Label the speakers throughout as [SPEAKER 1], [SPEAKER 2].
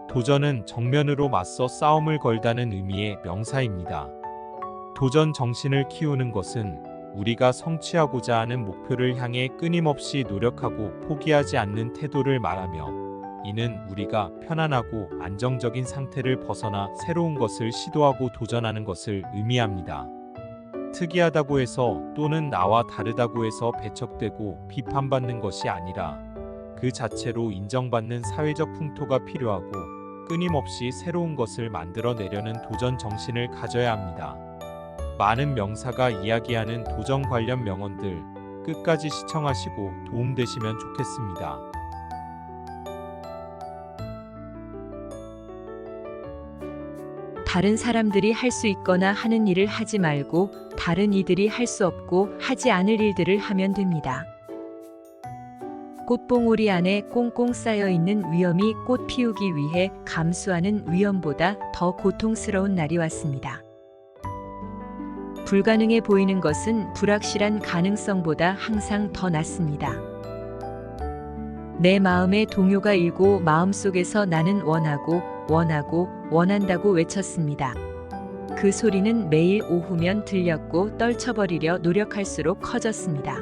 [SPEAKER 1] 도전은 정면으로 맞서 싸움을 걸다는 의미의 명사입니다. 도전 정신을 키우는 것은 우리가 성취하고자 하는 목표를 향해 끊임없이 노력하고 포기하지 않는 태도를 말하며, 이는 우리가 편안하고 안정적인 상태를 벗어나 새로운 것을 시도하고 도전하는 것을 의미합니다. 특이하다고 해서 또는 나와 다르다고 해서 배척되고 비판받는 것이 아니라 그 자체로 인정받는 사회적 풍토가 필요하고 끊임없이 새로운 것을 만들어내려는 도전 정신을 가져야 합니다. 많은 명사가 이야기하는 도전 관련 명언들 끝까지 시청하시고 도움되시면 좋겠습니다.
[SPEAKER 2] 다른 사람들이 할 수 있거나 하는 일을 하지 말고 다른 이들이 할 수 없고 하지 않을 일들을 하면 됩니다. 꽃봉오리 안에 꽁꽁 쌓여 있는 위험이 꽃 피우기 위해 감수하는 위험보다 더 고통스러운 날이 왔습니다. 불가능해 보이는 것은 불확실한 가능성보다 항상 더 낫습니다. 내 마음에 동요가 일고 마음속에서 나는 원한다고 외쳤습니다. 그 소리는 매일 오후면 들렸고 떨쳐버리려 노력할수록 커졌습니다.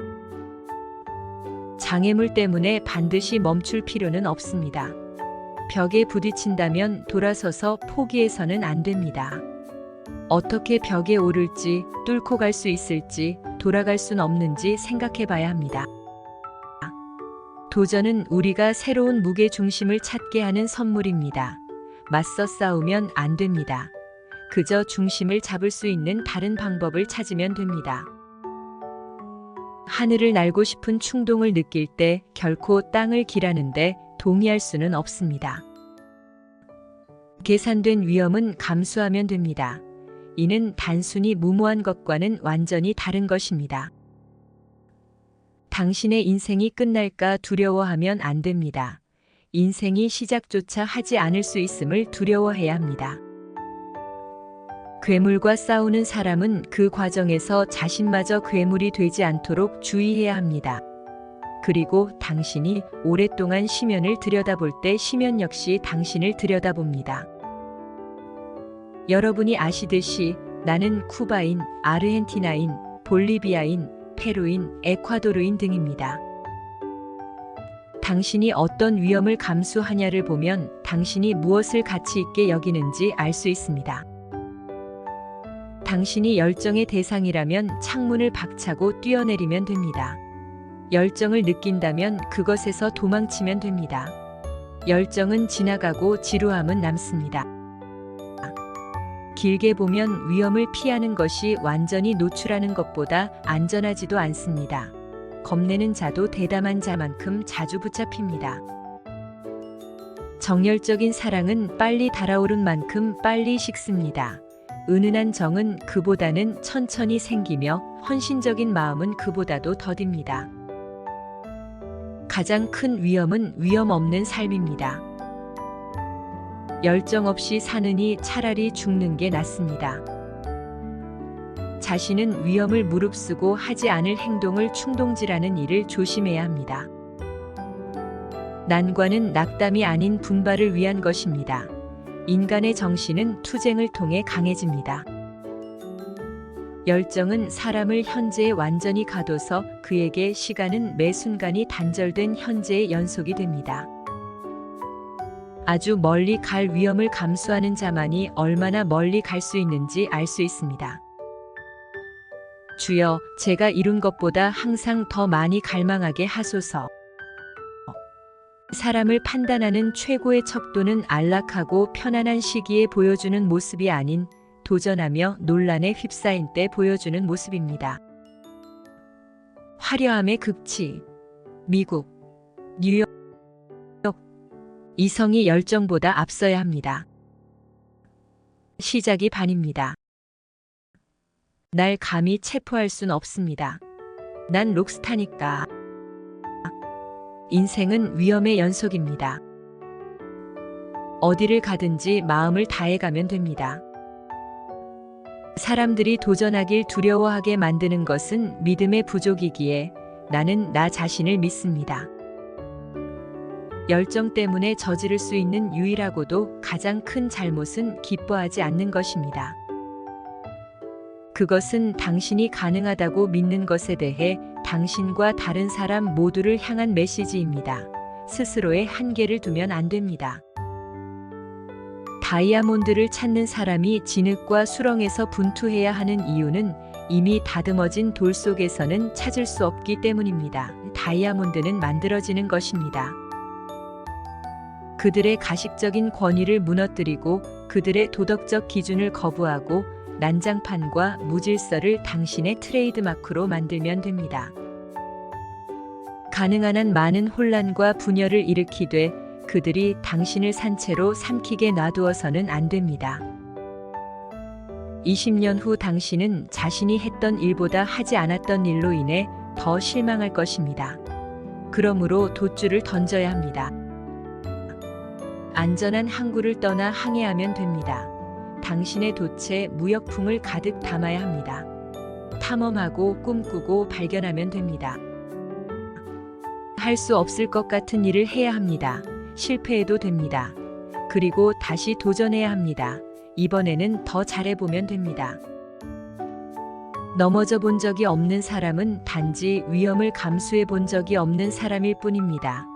[SPEAKER 2] 장애물 때문에 반드시 멈출 필요는 없습니다. 벽에 부딪힌다면 돌아서서 포기해서는 안 됩니다. 어떻게 벽에 오를지, 뚫고 갈 수 있을지, 돌아갈 순 없는지 생각해 봐야 합니다. 도전은 우리가 새로운 무게 중심을 찾게 하는 선물입니다. 맞서 싸우면 안 됩니다. 그저 중심을 잡을 수 있는 다른 방법을 찾으면 됩니다. 하늘을 날고 싶은 충동을 느낄 때 결코 땅을 기라는데 동의할 수는 없습니다. 계산된 위험은 감수하면 됩니다. 이는 단순히 무모한 것과는 완전히 다른 것입니다. 당신의 인생이 끝날까 두려워하면 안 됩니다. 인생이 시작조차 하지 않을 수 있음을 두려워해야 합니다. 괴물과 싸우는 사람은 그 과정에서 자신마저 괴물이 되지 않도록 주의해야 합니다. 그리고 당신이 오랫동안 시면을 들여다볼 때 시면 역시 당신을 들여다봅니다. 여러분이 아시듯이 나는 쿠바인, 아르헨티나인, 볼리비아인, 페루인, 에콰도르인 등입니다. 당신이 어떤 위험을 감수하냐를 보면 당신이 무엇을 가치 있게 여기는지 알 수 있습니다. 당신이 열정의 대상이라면 창문을 박차고 뛰어내리면 됩니다. 열정을 느낀다면 그것에서 도망치면 됩니다. 열정은 지나가고 지루함은 남습니다. 길게 보면 위험을 피하는 것이 완전히 노출하는 것보다 안전하지도 않습니다. 겁내는 자도 대담한 자만큼 자주 붙잡힙니다. 정열적인 사랑은 빨리 달아오른 만큼 빨리 식습니다. 은은한 정은 그보다는 천천히 생기며 헌신적인 마음은 그보다도 더딥니다. 가장 큰 위험은 위험 없는 삶입니다. 열정 없이 사느니 차라리 죽는 게 낫습니다. 자신은 위험을 무릅쓰고 하지 않을 행동을 충동질하는 일을 조심해야 합니다. 난관은 낙담이 아닌 분발을 위한 것입니다. 인간의 정신은 투쟁을 통해 강해집니다. 열정은 사람을 현재에 완전히 가둬서 그에게 시간은 매 순간이 단절된 현재의 연속이 됩니다. 아주 멀리 갈 위험을 감수하는 자만이 얼마나 멀리 갈 수 있는지 알 수 있습니다. 주여, 제가 이룬 것보다 항상 더 많이 갈망하게 하소서. 사람을 판단하는 최고의 척도는 안락하고 편안한 시기에 보여주는 모습이 아닌 도전하며 논란에 휩싸인 때 보여주는 모습입니다. 화려함의 극치. 미국, 뉴욕. 이성이 열정보다 앞서야 합니다. 시작이 반입니다. 날 감히 체포할 순 없습니다. 난 록스타니까. 인생은 위험의 연속입니다. 어디를 가든지 마음을 다해가면 됩니다. 사람들이 도전하길 두려워하게 만드는 것은 믿음의 부족이기에 나는 나 자신을 믿습니다. 열정 때문에 저지를 수 있는 유일하고도 가장 큰 잘못은 기뻐하지 않는 것입니다. 그것은 당신이 가능하다고 믿는 것에 대해 당신과 다른 사람 모두를 향한 메시지입니다. 스스로의 한계를 두면 안 됩니다. 다이아몬드를 찾는 사람이 진흙과 수렁에서 분투해야 하는 이유는 이미 다듬어진 돌 속에서는 찾을 수 없기 때문입니다. 다이아몬드는 만들어지는 것입니다. 그들의 가식적인 권위를 무너뜨리고 그들의 도덕적 기준을 거부하고 난장판과 무질서를 당신의 트레이드마크로 만들면 됩니다. 가능한 한 많은 혼란과 분열을 일으키되 그들이 당신을 산채로 삼키게 놔두어서는 안 됩니다. 20년 후 당신은 자신이 했던 일보다 하지 않았던 일로 인해 더 실망할 것입니다. 그러므로 돛줄을 던져야 합니다. 안전한 항구를 떠나 항해하면 됩니다. 당신의 돛에 무역풍을 가득 담아야 합니다. 탐험하고 꿈꾸고 발견하면 됩니다. 할 수 없을 것 같은 일을 해야 합니다. 실패해도 됩니다. 그리고 다시 도전해야 합니다. 이번에는 더 잘해보면 됩니다. 넘어져 본 적이 없는 사람은 단지 위험을 감수해 본 적이 없는 사람일 뿐입니다.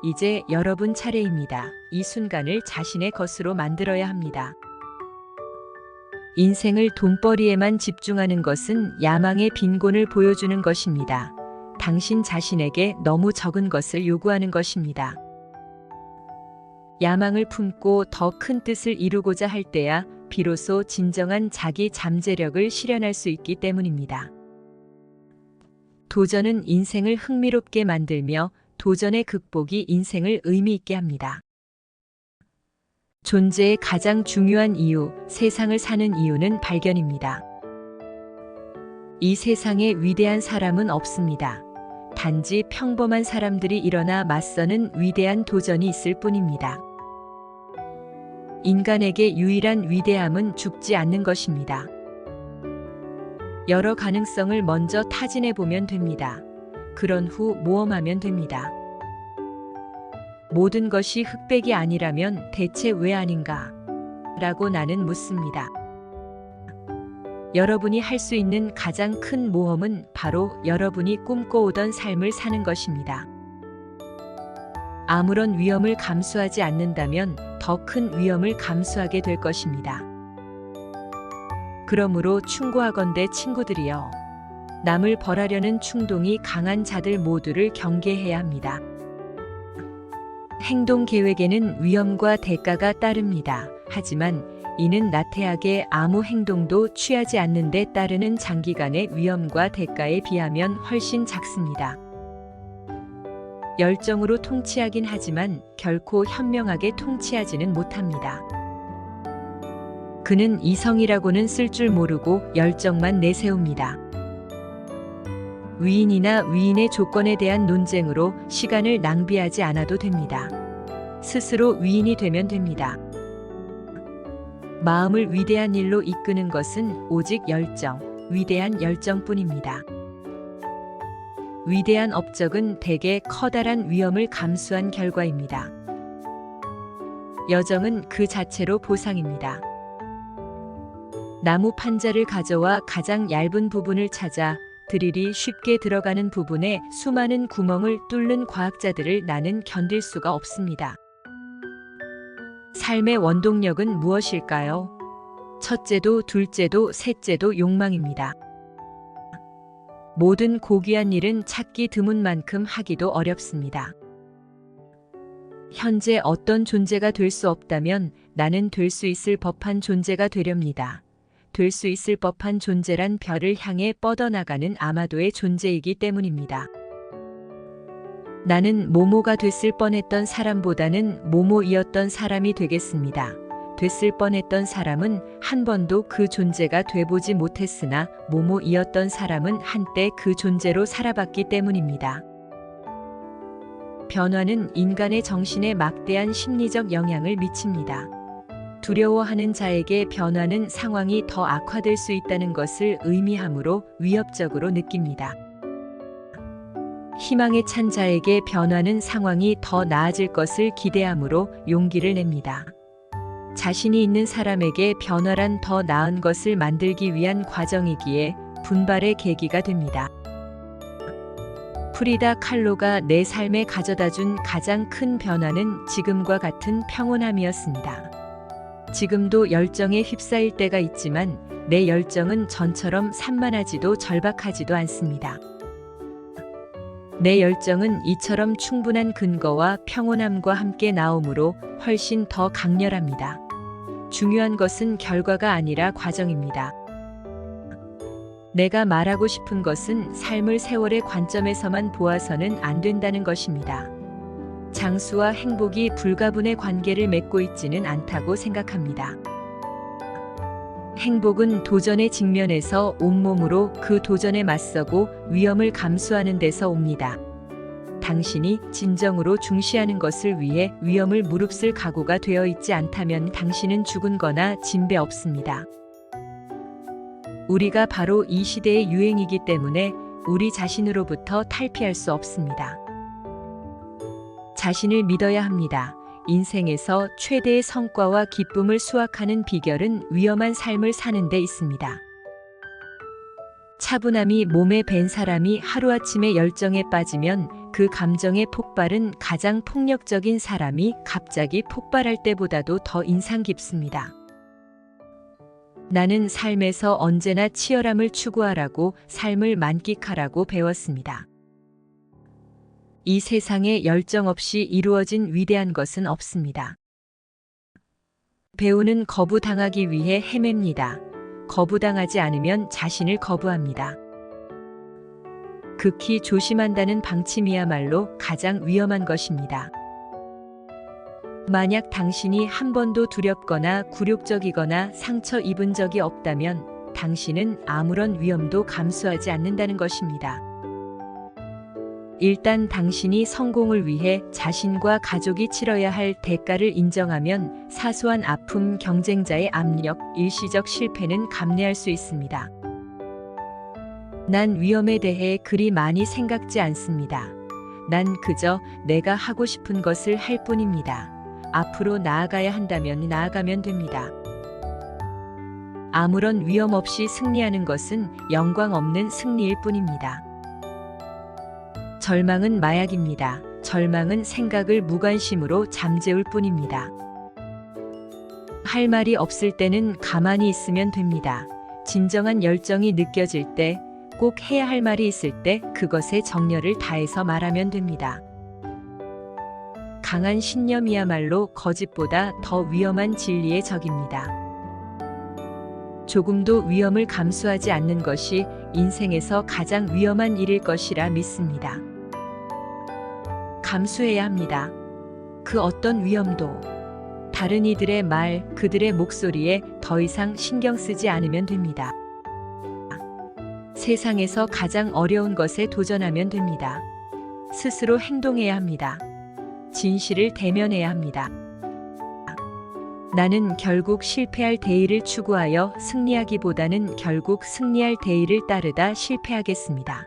[SPEAKER 2] 이제 여러분 차례입니다. 이 순간을 자신의 것으로 만들어야 합니다. 인생을 돈벌이에만 집중하는 것은 야망의 빈곤을 보여주는 것입니다. 당신 자신에게 너무 적은 것을 요구하는 것입니다. 야망을 품고 더 큰 뜻을 이루고자 할 때야 비로소 진정한 자기 잠재력을 실현할 수 있기 때문입니다. 도전은 인생을 흥미롭게 만들며 도전의 극복이 인생을 의미 있게 합니다. 존재의 가장 중요한 이유, 세상을 사는 이유는 발견입니다. 이 세상에 위대한 사람은 없습니다. 단지 평범한 사람들이 일어나 맞서는 위대한 도전이 있을 뿐입니다. 인간에게 유일한 위대함은 죽지 않는 것입니다. 여러 가능성을 먼저 타진해 보면 됩니다. 그런 후 모험하면 됩니다. 모든 것이 흑백이 아니라면 대체 왜 아닌가? 라고 나는 묻습니다. 여러분이 할 수 있는 가장 큰 모험은 바로 여러분이 꿈꿔오던 삶을 사는 것입니다. 아무런 위험을 감수하지 않는다면 더 큰 위험을 감수하게 될 것입니다. 그러므로 충고하건대 친구들이여, 남을 벌하려는 충동이 강한 자들 모두를 경계해야 합니다. 행동 계획에는 위험과 대가가 따릅니다. 하지만 이는 나태하게 아무 행동도 취하지 않는 데 따르는 장기간의 위험과 대가에 비하면 훨씬 작습니다. 열정으로 통치하긴 하지만 결코 현명하게 통치하지는 못합니다. 그는 이성이라고는 쓸 줄 모르고 열정만 내세웁니다. 위인이나 위인의 조건에 대한 논쟁으로 시간을 낭비하지 않아도 됩니다. 스스로 위인이 되면 됩니다. 마음을 위대한 일로 이끄는 것은 오직 열정, 위대한 열정뿐입니다. 위대한 업적은 대개 커다란 위험을 감수한 결과입니다. 여정은 그 자체로 보상입니다. 나무 판자를 가져와 가장 얇은 부분을 찾아 드릴이 쉽게 들어가는 부분에 수많은 구멍을 뚫는 과학자들을 나는 견딜 수가 없습니다. 삶의 원동력은 무엇일까요? 첫째도 둘째도 셋째도 욕망입니다. 모든 고귀한 일은 찾기 드문 만큼 하기도 어렵습니다. 현재 어떤 존재가 될 수 없다면 나는 될 수 있을 법한 존재가 되렵니다. 될 수 있을 법한 존재란 별을 향해 뻗어나가는 아마도의 존재이기 때문입니다. 나는 모모가 됐을 뻔했던 사람보다는 모모이었던 사람이 되겠습니다. 됐을 뻔했던 사람은 한 번도 그 존재가 돼보지 못했으나 모모이었던 사람은 한때 그 존재로 살아봤기 때문입니다. 변화는 인간의 정신에 막대한 심리적 영향을 미칩니다. 두려워하는 자에게 변화는 상황이 더 악화될 수 있다는 것을 의미하므로 위협적으로 느낍니다. 희망에 찬 자에게 변화는 상황이 더 나아질 것을 기대함으로 용기를 냅니다. 자신이 있는 사람에게 변화란 더 나은 것을 만들기 위한 과정이기에 분발의 계기가 됩니다. 프리다 칼로가 내 삶에 가져다준 가장 큰 변화는 지금과 같은 평온함이었습니다. 지금도 열정에 휩싸일 때가 있지만 내 열정은 전처럼 산만하지도 절박하지도 않습니다. 내 열정은 이처럼 충분한 근거와 평온함과 함께 나오므로 훨씬 더 강렬합니다. 중요한 것은 결과가 아니라 과정입니다. 내가 말하고 싶은 것은 삶을 세월의 관점에서만 보아서는 안 된다는 것입니다. 장수와 행복이 불가분의 관계를 맺고 있지는 않다고 생각합니다. 행복은 도전에 직면해서 온몸으로 그 도전에 맞서고 위험을 감수하는 데서 옵니다. 당신이 진정으로 중시하는 것을 위해 위험을 무릅쓸 각오가 되어 있지 않다면 당신은 죽은 거나 진배 없습니다. 우리가 바로 이 시대의 유행이기 때문에 우리 자신으로부터 탈피할 수 없습니다. 자신을 믿어야 합니다. 인생에서 최대의 성과와 기쁨을 수확하는 비결은 위험한 삶을 사는 데 있습니다. 차분함이 몸에 밴 사람이 하루아침에 열정에 빠지면 그 감정의 폭발은 가장 폭력적인 사람이 갑자기 폭발할 때보다도 더 인상 깊습니다. 나는 삶에서 언제나 치열함을 추구하라고, 삶을 만끽하라고 배웠습니다. 이 세상에 열정 없이 이루어진 위대한 것은 없습니다. 배우는 거부당하기 위해 헤맵니다. 거부당하지 않으면 자신을 거부합니다. 극히 조심한다는 방침이야말로 가장 위험한 것입니다. 만약 당신이 한 번도 두렵거나 굴욕적이거나 상처 입은 적이 없다면 당신은 아무런 위험도 감수하지 않는다는 것입니다. 일단 당신이 성공을 위해 자신과 가족이 치러야 할 대가를 인정하면 사소한 아픔, 경쟁자의 압력, 일시적 실패는 감내할 수 있습니다. 난 위험에 대해 그리 많이 생각지 않습니다. 난 그저 내가 하고 싶은 것을 할 뿐입니다. 앞으로 나아가야 한다면 나아가면 됩니다. 아무런 위험 없이 승리하는 것은 영광 없는 승리일 뿐입니다. 절망은 마약입니다. 절망은 생각을 무관심으로 잠재울 뿐입니다. 할 말이 없을 때는 가만히 있으면 됩니다. 진정한 열정이 느껴질 때, 꼭 해야 할 말이 있을 때 그것에 정열을 다해서 말하면 됩니다. 강한 신념이야말로 거짓보다 더 위험한 진리의 적입니다. 조금도 위험을 감수하지 않는 것이 인생에서 가장 위험한 일일 것이라 믿습니다. 감수해야 합니다. 그 어떤 위험도. 다른 이들의 말, 그들의 목소리에 더 이상 신경 쓰지 않으면 됩니다. 세상에서 가장 어려운 것에 도전하면 됩니다. 스스로 행동해야 합니다. 진실을 대면해야 합니다. 나는 결국 실패할 대의를 추구하여 승리하기보다는 결국 승리할 대의를 따르다 실패하겠습니다.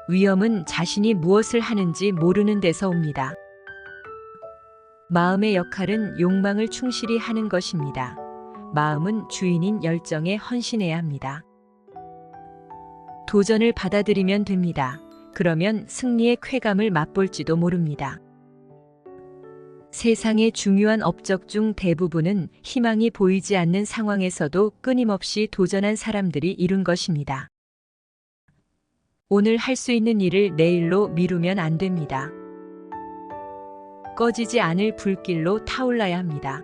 [SPEAKER 2] 위험은 자신이 무엇을 하는지 모르는 데서 옵니다. 마음의 역할은 욕망을 충실히 하는 것입니다. 마음은 주인인 열정에 헌신해야 합니다. 도전을 받아들이면 됩니다. 그러면 승리의 쾌감을 맛볼지도 모릅니다. 세상의 중요한 업적 중 대부분은 희망이 보이지 않는 상황에서도 끊임없이 도전한 사람들이 이룬 것입니다. 오늘 할 수 있는 일을 내일로 미루면 안 됩니다. 꺼지지 않을 불길로 타올라야 합니다.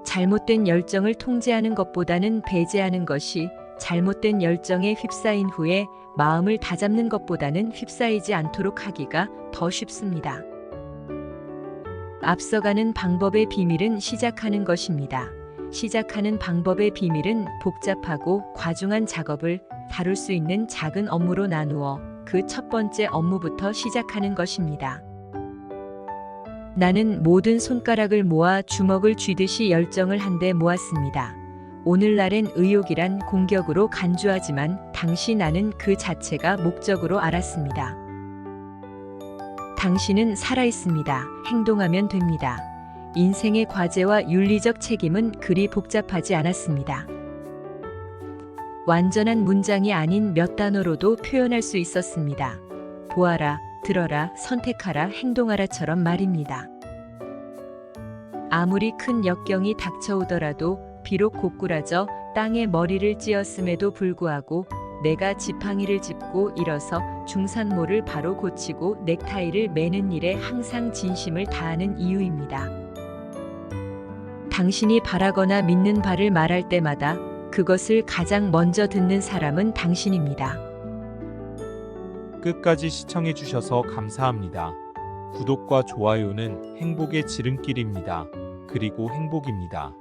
[SPEAKER 2] 잘못된 열정을 통제하는 것보다는 배제하는 것이, 잘못된 열정에 휩싸인 후에 마음을 다잡는 것보다는 휩싸이지 않도록 하기가 더 쉽습니다. 앞서가는 방법의 비밀은 시작하는 것입니다. 시작하는 방법의 비밀은 복잡하고 과중한 작업을 다룰 수 있는 작은 업무로 나누어 그 첫 번째 업무부터 시작하는 것입니다. 나는 모든 손가락을 모아 주먹을 쥐듯이 열정을 한데 모았습니다. 오늘날엔 의욕이란 공격으로 간주하지만 당시 나는 그 자체가 목적으로 알았습니다. 당신은 살아있습니다. 행동하면 됩니다. 인생의 과제와 윤리적 책임은 그리 복잡하지 않았습니다. 완전한 문장이 아닌 몇 단어로도 표현할 수 있었습니다. 보아라, 들어라, 선택하라, 행동하라처럼 말입니다. 아무리 큰 역경이 닥쳐오더라도 비록 고꾸라져 땅에 머리를 찧었음에도 불구하고 내가 지팡이를 짚고 일어서 중산모를 바로 고치고 넥타이를 매는 일에 항상 진심을 다하는 이유입니다. 당신이 바라거나 믿는 바를 말할 때마다 그것을 가장 먼저 듣는 사람은 당신입니다.
[SPEAKER 1] 끝까지 시청해 주셔서 감사합니다. 구독과 좋아요는 행복의 지름길입니다. 그리고 행복입니다.